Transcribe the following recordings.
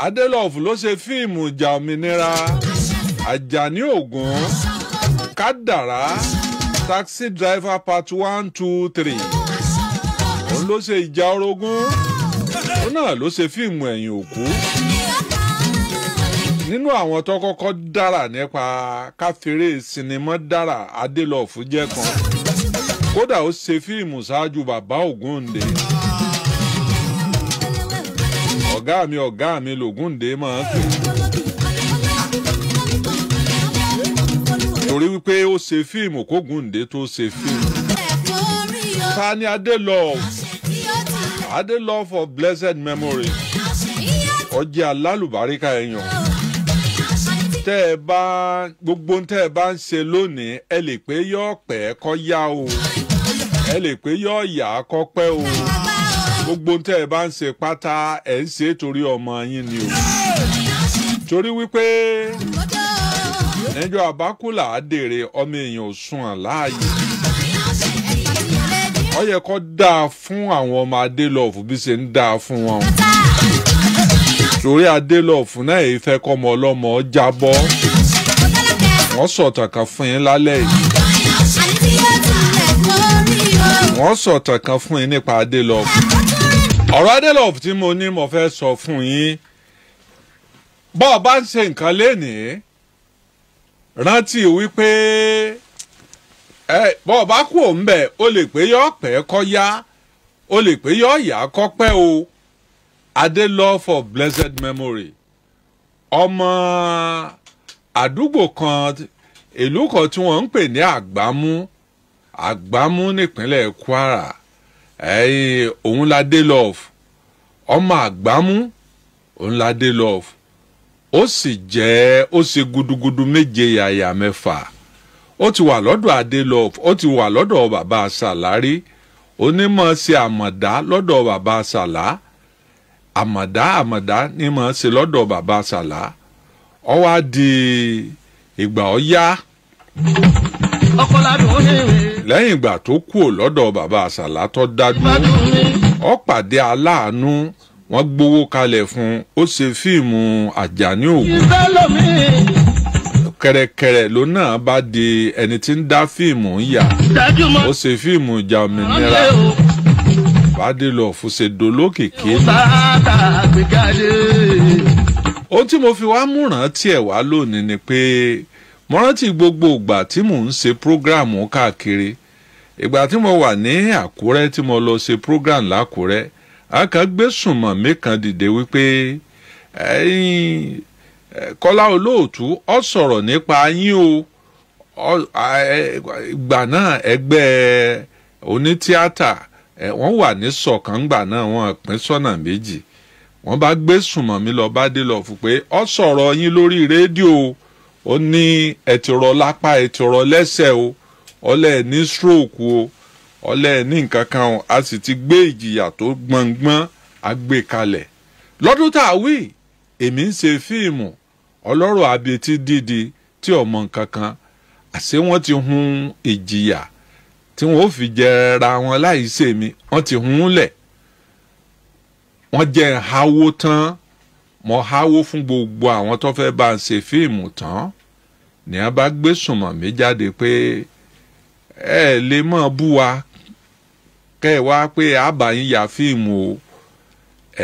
Adelove ló ṣe fíìmù ìjà òmìnira Àjàní Ògún Kádàrá Taxi Driver Part 1, 2, 3 òun ló ṣe ìjà orogún òun náà ló ṣe fíìmù ẹ̀yìn òkú nínú àwọn tó kọ́kọ́ dára nípa káfíńrè sinimá dára Adelove jẹ́ kan kódà ó ṣe fíìmù ṣáájú Bàbá Ògúndé ọ̀gá mi l'Ògúndé máa ń pè torí wípé ó ṣe fíìmù k'Ògúndé tó ṣe fíìmù. Ta ni Adelove of blessed memory ó jẹ́ alálùbáríkà èèyàn gbogbo tẹ́ ẹ bá ń ṣe lónìí ẹ lè pé yóò pẹ́ kó yá o ẹ lè pé yóò yá kó pẹ́ o gbogbo tẹ́ ẹ bá ń ṣe pátá ẹ ń ṣe torí ọmọ yín ni o torí wípé ẹjọ́ àbákùlà àdèrè ọmọ èèyàn ò sùn láàyè ó yẹ kó dáa fún àwọn ọmọ Adelove bí ṣe ń dáa fún wọn torí Adelove náà èyí fẹ́ kọ́ ọmọ ọlọ́mọ jábọ́ wọ́n sọ̀tàn kan fún yín lálẹ́ yìí wọ́n sọ̀tàn kan fún yín nípa Adelove ọ̀rọ̀ Adelove tí mo ní mo fẹ́ sọ fún yín bọ́ ọ bá ń ṣe nǹkan lénìí rántí wípé bọ́ ọ bá kú òun bẹ̀ o lè pé yọ pẹ́ kọ́ yá o lè pé yọ yá kọ́ pẹ́ o Adelove of blessed memory ọmọ àdúgbò kan ìlú kan tí wọ́n ń pè ní Àgbámú nípínlẹ̀ Kwara òun l'Adelove ọmọ Àgbámú òun l'Adelove ó ṣe gudugudu méje yàyà mẹ́fà ó ti wà lọ́dọ̀ Adelove ó ti wà lọ́dọ̀ bàbá Sàlárí onímọ̀ ṣe àmọ̀dá lọ́dọ̀ bàbá Sàlá àmọ̀dá ní mọ̀ ṣe lọ́dọ̀ bàbá Sàlá ó wá di ìgbà ó yá lẹ́yìn ìgbà tó kúrò lọ́dọ̀ bàbá Sàlá tó dájú ó pàdé aláàánú wọ́n gbowó kalẹ̀ fún ó ṣe fíìmù Àjàní Ògún kẹ̀rẹ̀kẹ̀rẹ̀ ló náà bá di ẹni tí ń dá fíìmù ń yà ó ṣe fíìmù ìjà òmìnira Adelove ṣe dolókìkí ohun tí mo fi wá múràn tiẹ̀ wá lónìí ni pé mo rántí gbogbo ìgbà tí mò ń ṣe prógráàmù káàkiri ìgbà tí mo wà ní Àkúrẹ́ tí mo lọ ṣe prógráàmù l'Ákúrẹ́ Akàgbésùnmọ̀mí kan dìde wípé Kọ́lá Olóòtú ó sọ̀rọ̀ nípa yín o ìgbà náà ẹgbẹ́ onítíátà wọ́n wà ní ṣọ̀kan gbà náà wọ́n pín sọ́nà méjì wọ́n bá Gbésùnmọ̀mí lọ bá Adelove pé ó sọ̀rọ̀ yín lórí rédíò ó ní ẹ ti rọ lápá ẹ ti rọ lẹ́sẹ̀ o ọlẹ́ ní stroke o ọlẹ́ ní nǹkan kan o a sì ti gbé ìjìyà tó gbọ̀ngbọ́n agbékalẹ̀ lọ́dún tá a wí èmi ń ṣe fíìmù ọlọ́rọ̀ abetí dídi tí ọmọ nǹkan kan àṣé wọ́n ti hun ìjìyà tí wọ́n ó fi jẹra wọn láì ṣe mi wọ́n ti hun lẹ̀ wọ́n jẹ́ háwó tán mo háwó fún gbogbo àwọn tó fẹ́ bá ń ṣe fíìmù tán ní a bá Gbésùnmọ̀mí jáde pé ẹ lè mọ̀ bú wa kẹ́ ẹ wá pé àbáyín ya fíìmù o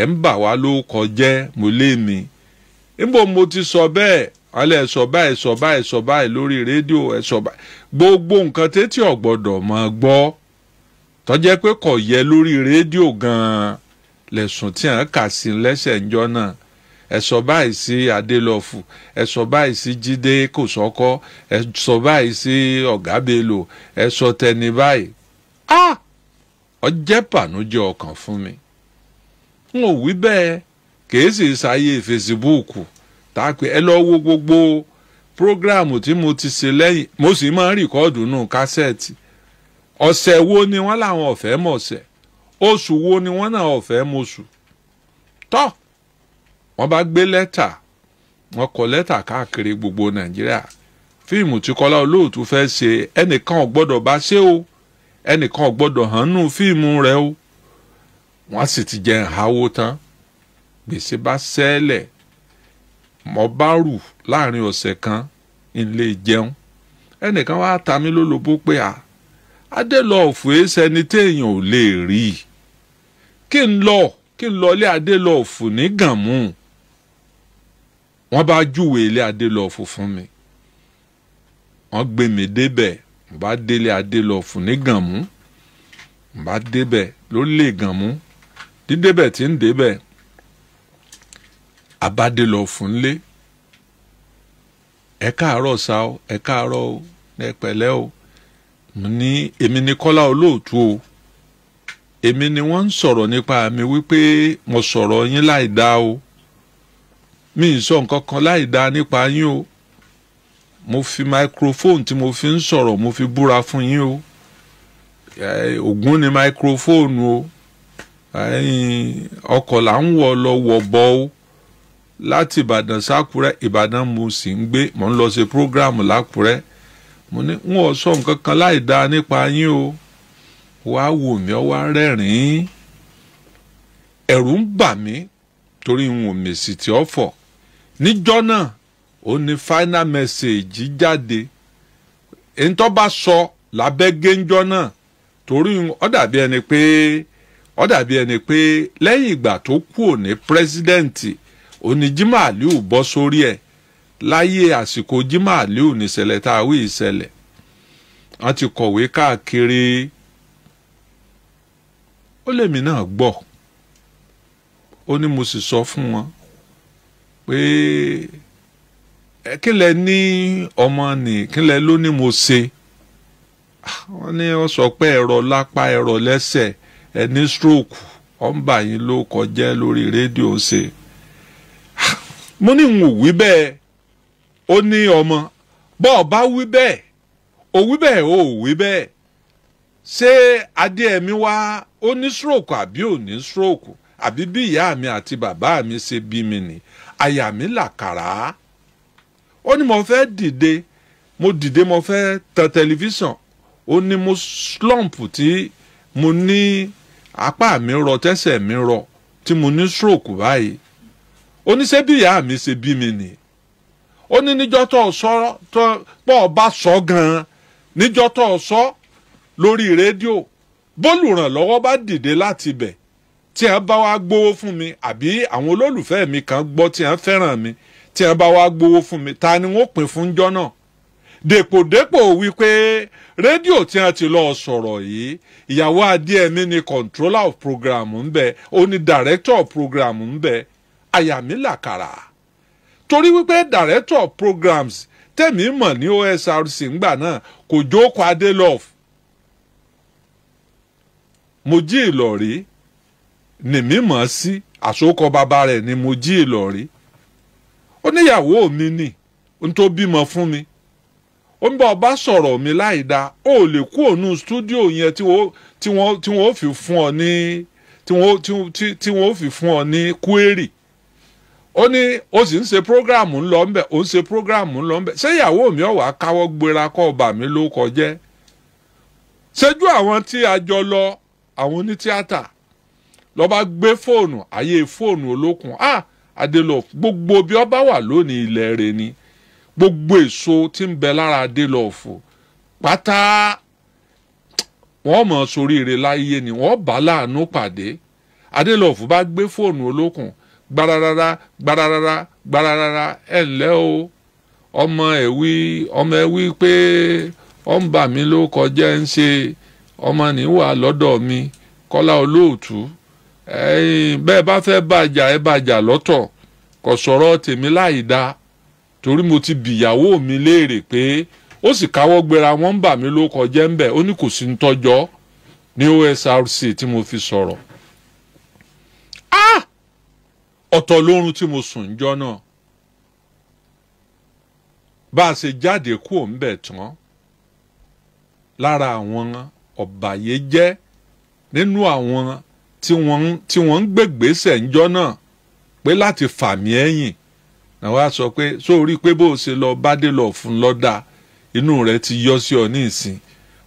ẹ̀ ń bà wá ló kọjẹ́ mo lé mi níbo mo ti sọ bẹ́ẹ̀ ọlẹ́ sọ báyìí lórí rédíò ẹ̀ sọ báyìí gbogbo nǹkan tétí ọ̀gbọ́dọ̀ máa gbọ́ tọ́jẹ́ pé kò yẹ lórí rédíò gan-an lẹ̀sùn tí à ń kà sí lẹ́sẹ̀ ńjọ́ náà ẹ sọ báyìí sí Adelove ẹ sọ báyìí sí Jídé Kòsọ́kọ́ ẹ sọ báyìí sí Ọ̀gá Bello ẹ sọ tẹni báyìí ó jẹ́ bànújẹ́ ọkàn fún mi n ò wí bẹ́ẹ̀ kìí sì ṣàyè fesibúùkù tá a pé ẹ lọ wo gbogbo prógráàmù tí mo ti ṣe lẹ́yìn mo sì máa ń rìkọ́ọ̀dù nù kásẹ̀tì ọ̀sẹ̀ wo ni wọ́n láwọn ọ̀fẹ́ mọ̀ọ́sẹ̀ oṣù wo ni wọ́n náà ọ̀fẹ́ mọ̀ọ́sù tọ́ wọ́n bá gbé lẹ́tà wọ́n kọ lẹ́tà káàkiri gbogbo Nàìjíríà fíìmù tí Kọ́lá Olóòtú fẹ́ ṣe ẹnìkan ò gbọ́dọ̀ bá ṣe o ẹnìkan ò gbọ́dọ̀ hàn nù fíìmù rẹ o wọ́n sì ti jẹ́ ìháwó tán gbèsè bá ṣẹlẹ̀ mo bá rù láàrin ọ̀sẹ̀ kan ilé jẹun ẹnìkan wá ta mí lólobó pé Adélọ́ọ̀fù ẹsẹni téèyàn ò lè rí kí n lọ ilé Adélọ́ọ̀fù ní Gànmú. Wọ́n bá júwe ilé Adélọ́ọ̀fù fún mi, wọ́n gbé mi débẹ̀, mo bá délé Adélọ́ọ̀fù ní Gànmú, mo bá débẹ̀ lórílẹ̀ Gànmú, dídébẹ̀ tí ń débẹ̀ Abádélọ́ọ̀fù ńlé. Ẹ káàárọ̀ sá o, ẹ káàárọ̀ o, ẹ pẹ̀lẹ́ o. Mo ní èmi ni Kọ́lá Olóòtú o, èmi ni wọ́n ń sọ̀rọ̀ nípa mi wípé mo sọ̀rọ̀ yín láì dá o, mi ì sọ nǹkan kan láì dá nípa yín o, mo fi microphone tí mo fi ń sọ̀rọ̀ mo fi búra fún yín o, Ògún ni microphone o, ọkọ̀ là ń wọ̀ lọ wọ̀ bọ̀ o, láti Ìbàdàn sákúrẹ́, Ìbàdàn mo sì ń gbé, mo ń lọ ṣe program lákúrẹ́. Mo ní n ò sọ nǹkan kan láì dá nípa yín o. Wá wò mí, ọ wá rẹ́rìn-ín. Ẹ̀rù ń bà mí torí n ò mèsì tí ó fọ̀. Níjọ́ náà ó ní final message jáde. Èyí tó bá sọ lábẹ́ géńjọ́ náà torí ó dàbí ẹni pé lẹ́yìn ìgbà tó kúrò ní pírẹ́sídẹ́ǹtì ó ní Jimoh Aliu bọ́ sórí ẹ̀. Láyé àsìkò Jimoh Aliu níṣẹ̀lẹ̀ tá a wí ìṣẹ̀lẹ̀. Wọ́n ti kọ̀wé káàkiri. Ó lèmi náà gbọ́. Ó ní mo sì sọ fún wọn pé kí lẹ ní ọmọ nì, kí lẹ ló ní mo ṣe. Wọ́n ní ó sọ pé ẹ̀rọ lápá ẹ̀rọ lẹ́sẹ̀ ẹ ní stroke ó ń bà yín ló kọjá lórí rédíò ṣe. Mo ní n ò wí bẹ́ẹ̀. Ó ní ọmọ bọ́ ọ bá wí bẹ́ẹ̀ ó wí bẹ́ẹ̀ ó wí bẹ́ẹ̀ ṣé Adéyẹmí wá ó ní stroke àbí ò ní stroke àbí bí ìyá mi àti bàbá mi ṣe bí mi ní àyà mi làkàrà. Ó ní mo fẹ́ dìde mo fẹ́ tan tẹlifíṣàn. Ó ní mo slump tí mo ní apá mi rọ tẹ́sẹ̀ mi rọ tí mo ní stroke báyìí. Ó ní ṣé bí ìyá mi ṣe bí mi ní. Ó ní níjọ́ tó sọ tó pọ̀ bá sọ gan-an níjọ́ tó sọ lórí rédíò bólùrànlọ́wọ́ bá dìde láti bẹ̀ tí wọ́n bá wá gbowó fún mi àbí àwọn olólùfẹ́ mi kan gbọ́ tí wọ́n fẹ́ràn mi tí wọ́n bá wá gbowó fún mi ta ni wọ́n pín fún jọ́ náà. Dèpòdépò wípé rédíò tí wọ́n ti lọ sọ̀rọ̀ yìí ìyàwó Adéyẹmí ni controller of program ń bẹ ó ní director of program ń bẹ àyà mi làkàrà. Torí wípé director of programs tẹ̀mí mọ̀ ní OSRC ńgbà náà kò jókòó Adélọ́ọ̀fù. Mojí Ìlọ̀rí ni mí mọ̀ sí àsokọ bàbá rẹ̀ ni Mojí Ìlọ̀rí. Ó níyàwó mi nì ń tó bímọ fún mi. Ó ń bá ọba sọ̀rọ̀ mi láì dá ó lè kú ònú stúdíò yẹn tí wọ́n fi fún ọ ní tí wọ́n fi fún ọ ní query. Ó ní ó sì ń ṣe prógráàmù ńlọ ńbẹ ó ń ṣe prógráàmù ńlọ ńbẹ ṣé ìyàwó mi ọ̀wá káwọ́ gbéra kọ́ ọba mi ló kọjẹ́. Ṣẹ́jú àwọn tí a jọ lọ àwọn onítíátà lọ́ba gbé fóònù ayé fóònù olókùn Adélọ́ọ̀fù gbogbo bí ọba wà lónìí ilẹ̀ rẹ̀ ni gbogbo èso tí ń bẹ lára Adélọ́ọ̀fù pátá wọ́n mọ̀ sóríire láyé ni wọ́n bá láàánú pàdé. Adélọ́ọ̀fù bá gbé fóònù olókùn gbararara ẹ ǹlẹ́ o ọmọ ẹ wí pé ọ ń bà mí ló kọjá ń ṣe ọmọ níwà lọ́dọ̀ mi Kọ́lá Olóòtú bẹ́ẹ̀ bá fẹ́ bàjà ẹ bàjà lọ́tọ̀ kò sọ̀rọ̀ tèmi láì dá torí mo ti bìyàwó mi léèrè pé ó sì káwọ́ gbéra wọ́n ń bà mí ló kọjá ń bẹ̀ ó ní kò sí ń tọ́jọ́ ní OSRC tí mo fi sọ̀rọ̀. Ọ̀tọ̀ lórun tí mo sùn jọ́ náà bá a ṣe jáde kúrò ń bẹ̀ tán lára àwọn ọ̀bàyéjẹ́ nínú àwọn tí wọ́n ń gbègbèsẹ̀ ńjọ́ náà pé láti fà mí ẹ̀yìn náà wá sọ pé sórí pé bó o ṣe lọ bádélọ́ọ̀fù lọ́dà inú rẹ̀ ti yọ sí ọ ní ìsìn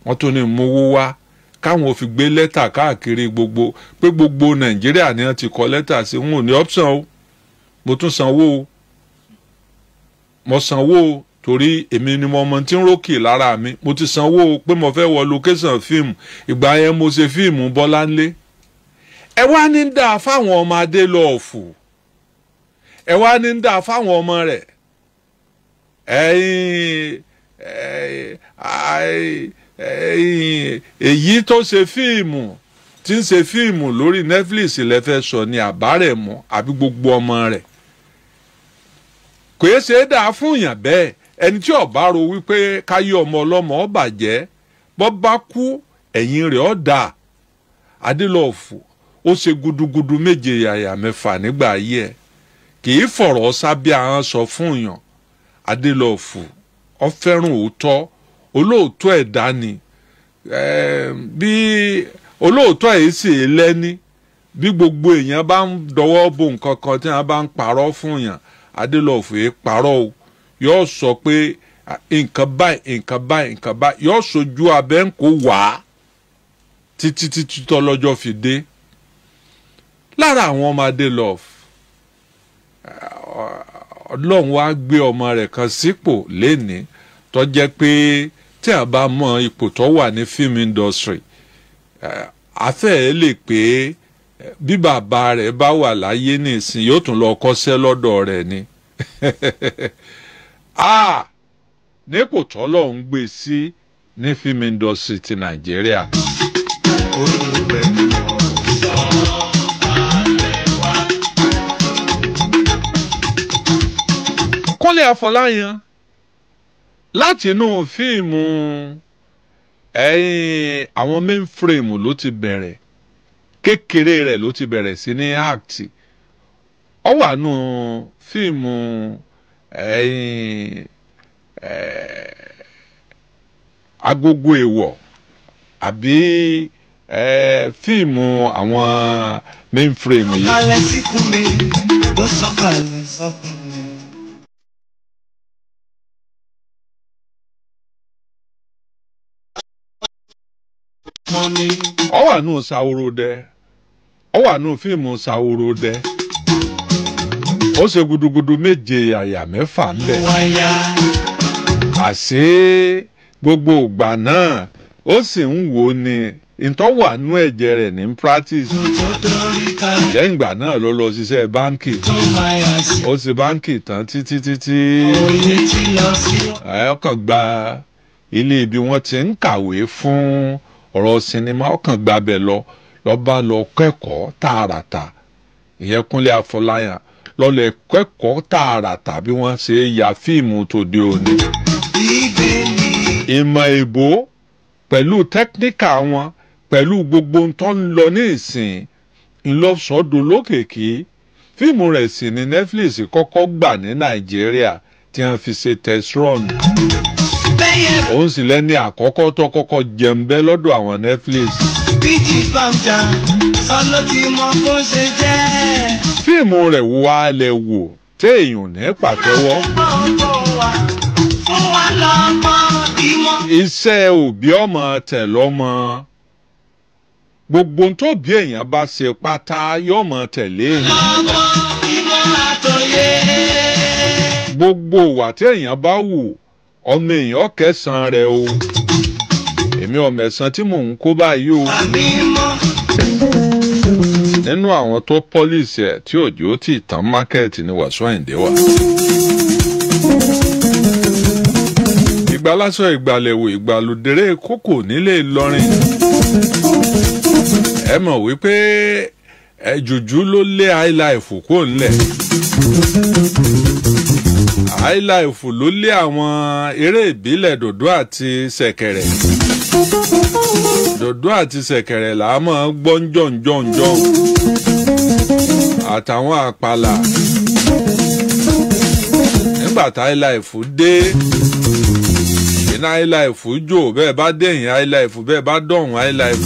wọ́n tó ní mowó wá káwọn ò fi gbé lẹ́tà káàkiri gbogbo pé gbogbo Nàìjíríà ni wọ́n ti kọ lẹ́tà sí wọn ò ní option o mo tún sanwó o mo sanwó torí èmi ni mo mọ tí ń rókè lára mi, mo ti sanwó pé mo fẹ́ wọ location fíìmù, ìgbà yẹn mo ṣe fíìmù Bọ́láńlé. ẹ wá ní dá fáwọn ọmọ Adélọ́ọ̀fù, ẹ wá ní dá fáwọn ọmọ rẹ̀, èyí tó ṣe fíìmù tí ń ṣe fíìmù lórí Netflix lẹ́fẹ́ sọ ní Àbárẹ̀mú àbí gbogbo ọmọ rẹ̀. kò yẹ ṣe é dáa fún yàn bẹ́ẹ̀, ẹni tí ó bá ro wípé káyé ọmọ ọlọ́mọ ó bàjẹ́, bọ́ bá kú ẹ̀yìn rẹ̀ ó dà. Adélọ́ọ̀fù ó ṣe gudugudu méje yàyà mẹ́fà nígbà ayé ẹ̀, kì í fọ̀rọ̀ sábẹ́ ahọ́n sọ fún yàn. Adélọ́ọ̀fù ó fẹ́ràn òótọ́, olóòótọ́ ẹ̀dá ni, bí olóòótọ́ yìí sì lẹ́ni, bí gbogbo èèyàn bá ń dọwọ́ bo nǹkan kan tí wọ́n bá ń parọ́ fún yàn, Adélọ́ọ̀fù yìí parọ́ o, yóò sọ pé nǹkan báyìí nǹkan báyìí nǹkan báyìí, yóò sojú abẹ́ ń kó wá títí tọ́lọ́jọ́ fi dé. lára àwọn ọmọ Adélọ́ọ̀fù, Ọlọ́run wá gbé ọmọ rẹ̀ kan sípò lénìí tó jẹ́ pé tí a bá mọ ipò tó wà ní film industry, afẹ́ lè pé bí bàbá rẹ̀ bá wà láyé nísìn yóò tún lọ kọ́ṣẹ́ lọ́dọ̀ rẹ̀ ni. nípò tọ́lọ́run gbé sí ní film industry ti Nàìjíríà. Kúnlé Afọláyan láti inú fíìmù àwọn Mainframe ló ti bẹ̀rẹ̀, kékeré rẹ̀ ló ti bẹ̀rẹ̀ sí ní act. Ó wà nù fíìmù Agogo Èèwọ̀ àbí fíìmù àwọn Mainframe yìí. Sọ̀kalẹ̀ síkùn mi, ó sọ̀kalẹ̀ sọ́kùn mi. Ó wà nù Ṣàwòròdẹ, ó wà nù fíìmù Ṣàwòròdẹ, ó ṣe gudugudu méje àyà mẹ́fà ńbẹ̀. àṣé gbogbo ìgbà náà ó sì ń wò ní ìtọ́wà nú ẹ̀jẹ̀ rẹ̀ ní practice. lẹ́yìn ìgbà náà ló lọ ṣiṣẹ́ báńkì, ó ṣe báńkì tán títí ọkàn gba ilé ibi wọ́n ti ń kàwé fún ọ̀rọ̀ sinimá, ọkàn gbabẹ̀ lọ bá lọ kẹ́kọ̀ọ́ tààràtà. ìyẹn Kúnlé Afọláyan lọ́lẹ̀ kẹ́kọ̀ọ́ tààràtà bí wọ́n ṣe ya fíìmù tòde òní. ìmọ̀ èbó pẹ̀lú tẹ́kníkà wọn, pẹ̀lú gbogbo tó ń lọ ní ìsìn ńlọsọdún lókèké. fíìmù rẹ̀ sì ní Netflix kọ́kọ́ gbà ní Nàìjíríà tí wọ́n fi ṣe test run. òun sì lẹ́ni àkọ́kọ́ tó kọ́kọ́ jẹun bẹ́ lọ́dọ̀ àwọn Netflix. bíjì bàmjà sọlọ tí mo kó ṣe jẹ́. fíìmù rẹ̀ wà lẹ̀ wò téèyàn ní pàtẹ́wọ́. fún wa lọ́mọ ìmọ̀. iṣẹ́ òbí ọmọ tẹ̀ lọ́mọ. gbogbo tó bí èèyàn bá ṣe pátá yóò mọ tẹ̀lé èèyàn. lọ́mọ ìmọ̀ àtòyé. gbogbo ìwà tí èèyàn bá wù ọmọ èèyàn kẹsàn-án rẹ̀ o. èmi ọmọ ẹ̀sán tí mò ń kó báyìí o. àmì mọ́. nínú àwọn tó pọ́líìsì ẹ̀ tí òjò tí ìtàn mákẹ́ẹ̀tì ni Wasiu Ayinde wà. ìgbàlásọ ìgbàlẹ̀wò ìgbàlódéré kókò nílé Ìlọrin. ẹ mọ̀ wípé jùjú ló lé highlife kó ńlẹ̀. highlife ló lé àwọn eré ìbílẹ̀ dòdò àti ṣẹ̀kẹ̀rẹ̀. dòdò àti ṣẹ̀kẹ̀rẹ̀ là á mọ̀ gbọ́n jọ̀njọ̀njọ̀n àtàwọn àpàlà. nígbà tá highlife dé iná highlife jò bẹ́ẹ̀ bá dẹ̀yìn highlife bẹ́ẹ̀ bá dọ̀hún highlife.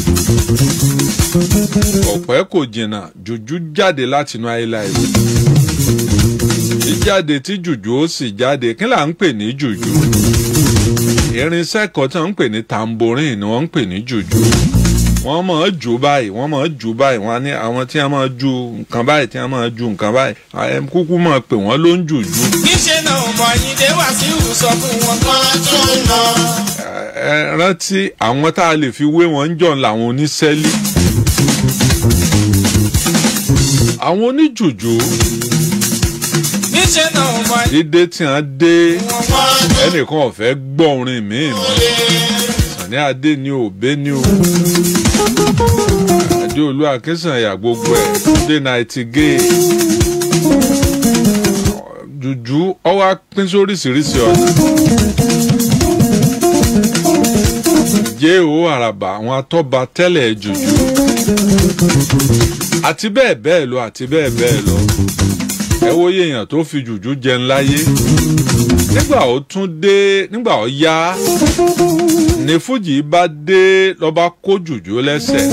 ọ̀pẹ́ kò jìnnà jùjú jáde látinú highlife. jíjáde tí jùjú ó sì jáde kí là ń pè ní jùjú. irinṣẹ́ kan tí wọ́n ń pè ní tamborin ni wọ́n ń pè ní jùjú. wọ́n máa jù báyìí wọ́n ní àwọn tí wọ́n máa ju nǹkan báyìí tí wọ́n máa ju nǹkan báyìí àyẹ̀m kúkú máa pè wọ́n ló ń jùjú. níṣẹ́ náà ọmọ Àyìndé Wàsíù sọ fún wọn kan tún lọ. rántí àwọn tá a lè fi wé wọn jọ̀ làwọn oníṣẹ́lí àwọn oníjùjú. níṣẹ́ náà ọmọ dídé tí wọ́n dé ẹnìkan ò fẹ́ gbọ́ orin míì mọ́ Sàní Adé ni òbé ni o Adéolú Akínsànyà gbogbo ẹ̀ dé Nightingale jùjú ọwọ́ pín sóríṣiríṣi ọ̀nà J.O. Àràbà àwọn atọ́ba tẹ́lẹ̀ jùjú àti bẹ́ẹ̀ bẹ́ẹ̀ lọ àti bẹ́ẹ̀ bẹ́ẹ̀ lọ ẹ wo iye èèyàn tó fi jùjú jẹun láyé nígbà ó tún dé nígbà ó yá ní fújì bá dé lọ́ba kó jùjú lẹ́sẹ̀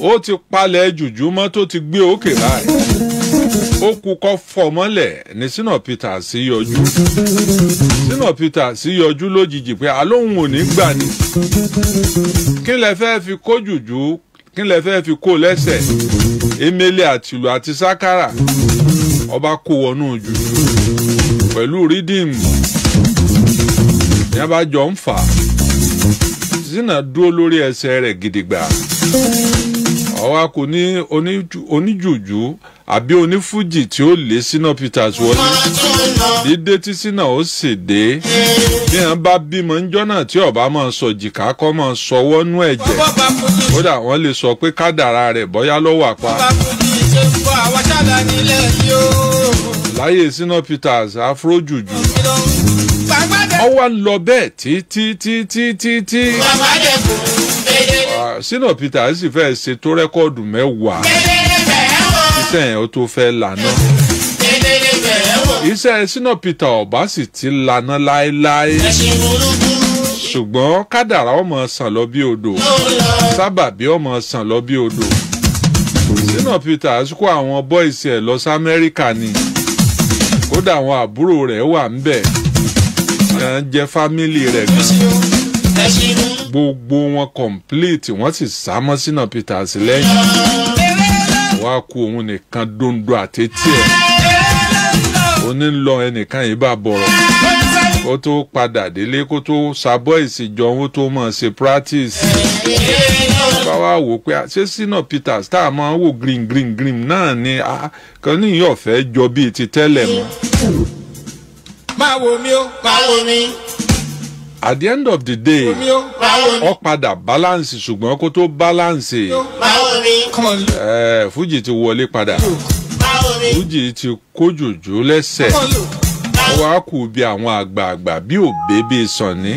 ó ti palẹ̀ jùjú mọ́ tó ti gbé òkè báyìí ó kú kọ́ fọ́ mọ́lẹ̀ ní Shina Peters yọjú Shina Peters yọjú lójijì pé alóhùn ò ní gbà ní kí lẹ fẹ́ fi kó jùjú kí lẹ fẹ́ fi kó lẹ́sẹ̀ emele àtìlù àti sákàrà ọba kó wọnú jùjú pẹ̀lú rídìmù ní abájọ ń fà Shina dúró lórí ẹsẹ̀ rẹ̀ gidigba ọwọ́ kò ní oníjùjú àbí onífújì tí ó lé Shina Peters wọlé dídé tí Shina ó sì dé bí wọn bá bímọ ńjọ́ náà tí ọba máa sọ jìká kọ́ máa sọwọ́ nú ẹ̀jẹ̀ kódà wọ́n lè sọ pé kádàrá rẹ̀ bọ́yá lọ́wọ́ àpá. láyé Shina Peters afro jùjú ọwọ́ ń lọ bẹ́ẹ̀ tí Shina Peters sì fẹ́ ṣe tó rẹ́kọ́ọ̀dù 10 iṣẹ́ yẹn ó tó fẹ́ lànà iṣẹ́ Shina Peters ọba sì ti lànà láéláé ṣùgbọ́n kádàrá ọmọ sàn lọ bí odò sábàbí ọmọ sàn lọ bí odò Shina Peters kó àwọn bọ́ìsì ẹ̀ lọ sí Amẹ́ríkà ni kódà àwọn àbúrò rẹ̀ wà ńbẹ̀ wọ́n jẹ́ fámìlì rẹ̀ gan gbogbo wọn complete wọ́n sì sá mọ́ Shina Peters lẹ́yìn wọ́n á kó òun nìkan dondo àtẹ́tí ẹ̀ onílọ ẹnìkan yìí bá bọ̀rọ̀ kó tó padà délé kó tó sábọ́ ìsìnjọ owó tó mọ̀ ṣe practice bá wá wò pé ṣé Shina Peters tá a máa ń wò green náà ni kan ní yóò fẹ́ jọ bíi ti tẹ́lẹ̀ mọ́. máa wò mí ó máa wò mí. At the end of the day ó padà balance ṣùgbọ́n kó tó balance Fuji ti wọlé padà Fuji ti kó jùjú lẹ́sẹ̀ wọ́n á kú bí àwọn àgbààgbà bí òbé bí Sunny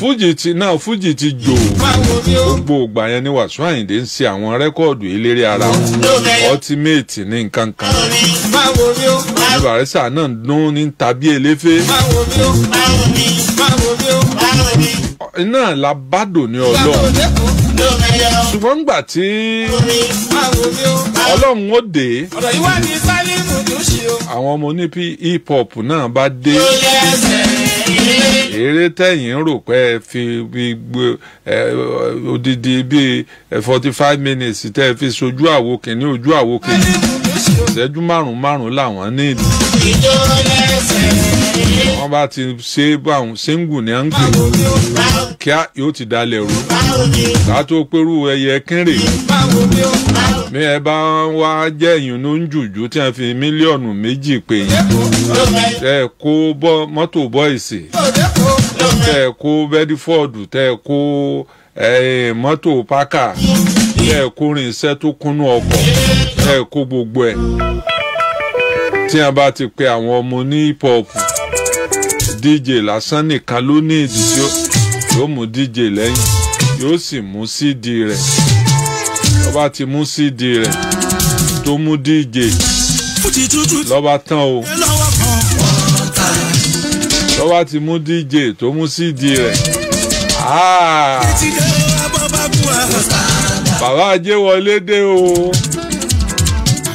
Fuji ti jò gbogbo ìgbà yẹn ni Wasiu Ayinde ń ṣe àwọn rẹ́kọ̀dù eléré ara wọn ultimate ní nǹkan kan ní Barrister náà dún ní tàbí eléfé náà la bádò ní Ọlọ́run ṣùgbọ́n ńgbà tí Ọlọ́run ó dé àwọn ọmọ ní hip hop náà bá dé eré tẹ̀yìn rò pé fi odidi bíi 45 minutes tẹ́ fi sojú àwo kìíní ojú àwo kìíní ìṣẹ́jú márùn-ún làwọn ní ìlú wọ́n bá ti ṣe báwọn ṣéǹgù ní àǹgbè kíá yóò ti dalẹ̀ rú látó pẹ̀rú ẹyẹ kínrè bí ẹ bá wá jẹ́ ìyúnú ń jùjú tí wọ́n fi mílíọ̀nù 2 pè yín tẹ́ ẹ kó mọ́tò bọ́ìsì tẹ́ ẹ kó bẹ́dífọ́ọ̀dù tẹ́ ẹ kó mọ́tò pákà tẹ́ ẹ kó irinṣẹ́ tó kúnnú ọkọ̀ tẹ́ ẹ kó gbogbo ẹ̀ tí wọ́n bá ti pe àwọn ọmọ ní hip hop DJ lásán nìkan ló ní ìdí tí yóò mú DJ lẹ́yìn yóò sì mú CD rẹ̀ tó bá ti mú CD rẹ̀ tó mú DJ lọ́ba tán o tó bá ti mú DJ tó mú CD rẹ̀ bàbá Ajéwọlé dé o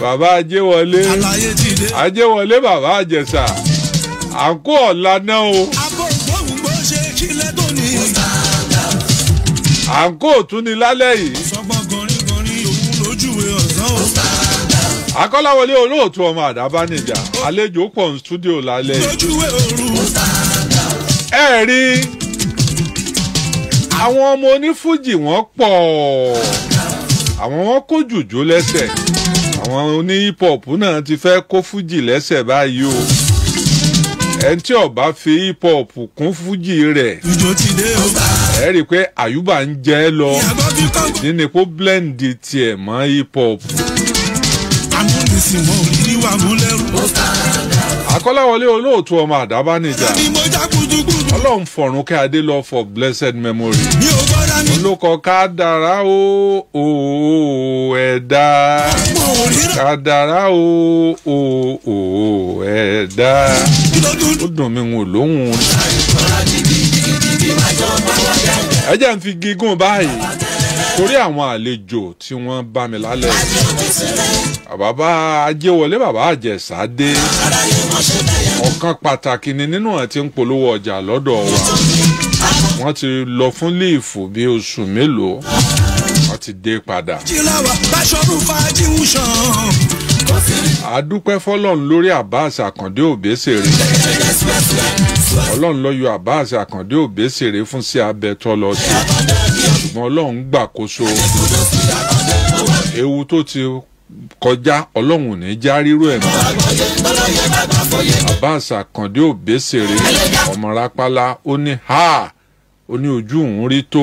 bàbá Ajéwọlé bàbá Àjẹsà à ń kó ọ̀la náà o àǹkó tún ni lálẹ́ yìí. sọgbọ́n gọrin òun lójúwe ọ̀sán o. Akọ́láwọlé olóòtú ọmọ Àdábánijà àlejò pọ̀ ní stúdíò lálẹ́ yìí. lójúwe òru. ẹ rí àwọn ọmọ onífújì wọ́n pọ̀ àwọn wọn kó jùjú lẹ́sẹ̀ àwọn oní hip hop náà ti fẹ́ kó fújì lẹ́sẹ̀ báyìí o ẹni tí ó bá fi hip hop kún fújì rẹ̀ ìjọ ti dé o. ẹ rí i pé Àyùbá ń jẹ́ lọ nínú kó blend tiẹ̀ mọ́ hip hop. amúnisìn wọn ò ní wà mú lẹ́rù. Akọ́láwọlé olóòtú ọmọ Àdábánijà Ọlọ́run fọ̀run kẹ́ adé lọ for blessed memory. mi ò gbọ́dá mi. olókọ kádàrá o ẹ̀dá kádàrá o ẹ̀dá ó dùn mí wọn lóhùn. ẹ jẹ́ n fi gígùn báyìí torí àwọn àlejò tí wọ́n bá mi lálẹ́ bàbá Ajéwọlé bàbá Àjẹsà dé ọ̀kan pàtàkì ni nínú ẹ̀ tí ń polówó ọjà lọ́dọ̀ wa wọ́n ti lọ fún líìfù bí oṣù mélòó wọ́n ti dé padà. àdúpẹ́ fọlọ́run lórí Abbas Àkàndé Òbésèré Ọlọ́run ló yọ Abbas Àkàndé Òbésèré fún sí abẹ́tọ́ lọ sí ṣùgbọ́n Ọlọ́run gbàkóso ewu tó ti kọjá Ọlọ́run ní já rírú ẹ̀ mọ́. Abbas Àkàndé Òbésèré ọmọ Rápálá ó ní ó ní ojú òun rí tó.